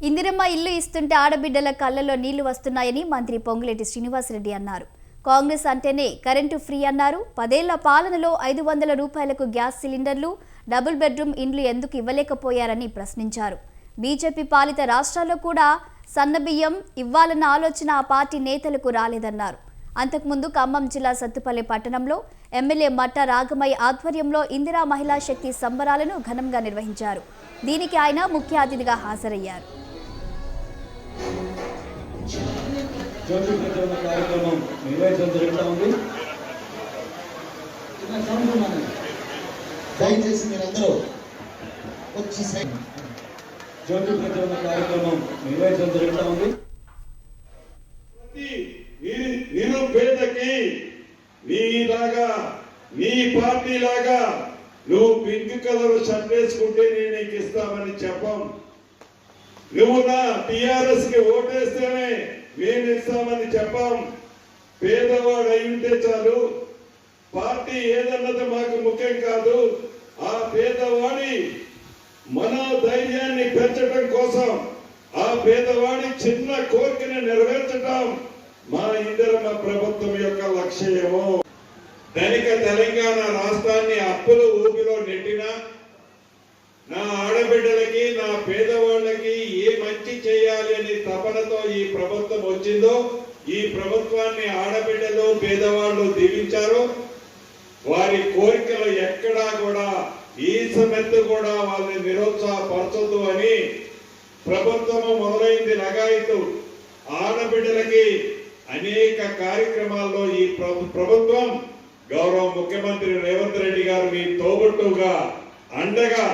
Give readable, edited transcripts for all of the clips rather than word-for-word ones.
ఇందిరమ్మ ఇల్లు ఇస్తుంటే ఆడబిడ్డల కళ్ళలో నీళ్లు వస్తున్నాయని మంత్రి పొంగులేటి శ్రీనివాసరెడ్డి అన్నారు. కాంగ్రెస్ అంటేనే కరెంటు ఫ్రీ అన్నారు. 10 ఏళ్ల పాలనలో 500 రూపాయలకు గ్యాస్ సిలిండర్లు, డబుల్ బెడ్రూమ్ ఇండ్లు ఎందుకు ఇవ్వలేకపోయారని ప్రశ్నించారు. బీజేపీ పాలిత రాష్ట్రాల్లో కూడా సన్నబియ్యం ఇవ్వాలన్న ఆలోచన ఆ పార్టీ నేతలకు రాలేదన్నారు. అంతకుముందు ఖమ్మం జిల్లా సత్తుపల్లి పట్టణంలో ఎమ్మెల్యే మట్ట రాగమయ్య ఆధ్వర్యంలో ఇందిరా మహిళా శక్తి సంబరాలను ఘనంగా నిర్వహించారు. దీనికి ఆయన ముఖ్య అతిథిగా హాజరయ్యారు. కార్యక్రమం నిర్వహించడం జరుగుతుంది. దయచేసి మీరందరూ వచ్చి జ్యోతి ప్రజ్వలన కార్యక్రమం నిర్వహించడం జరుగుతుంది. నిరుపేదకి నీలాగా నీ పార్టీ లాగా నువ్వు పింక్ కలర్ షర్ట్ వేసుకుంటే నేను నీకు ఇస్తామని చెప్పం. నువ్వు నా టిఆర్ఎస్ కి ఓటేస్తేనే మేము ఇస్తామని చెప్పాం. పేదవాడు అయి ఉంటే చాలు, పార్టీ ఏదన్నది మాకు ముఖ్యం కాదు. ఆ పేదవాడి మనోధైర్యాన్ని పెంచడం కోసం, ఆ పేదవాడి చిన్న కోరికను నెరవేర్చడం మా ఇందిరమ్మ ప్రభుత్వం యొక్క లక్ష్యము. ధనిక తెలంగాణ రాష్ట్రాన్ని అప్పుల ఊపిలో నెట్టినా నా ఆడబిడ్డలకి, నా పేదవాళ్ళకి ఏ మంచి చేయాలి అని తపనతో ఈ ప్రభుత్వం వచ్చిందో, ఈ ప్రభుత్వాన్ని ఆడబిడ్డలు పేదవాళ్ళు దీవించారు. వారి కోరికలు ఎక్కడా కూడా ఈ సమెత్తు కూడా వాళ్ళని నిరుత్సాహపరచదు అని ప్రభుత్వము మొదలైంది లగాయితూ ఆడబిడ్డలకి అనేక కార్యక్రమాల్లో ఈ ప్రభుత్వం గౌరవ ముఖ్యమంత్రి రేవంత్ రెడ్డి గారు మీ తోబుట్టుగా అండగా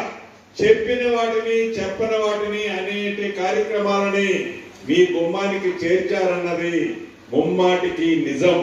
చెప్పిన వాటిని చెప్పని వాటిని అనేటి కార్యక్రమాలని మీ గుమ్మానికి చేర్చారన్నది ముమ్మాటికి నిజం.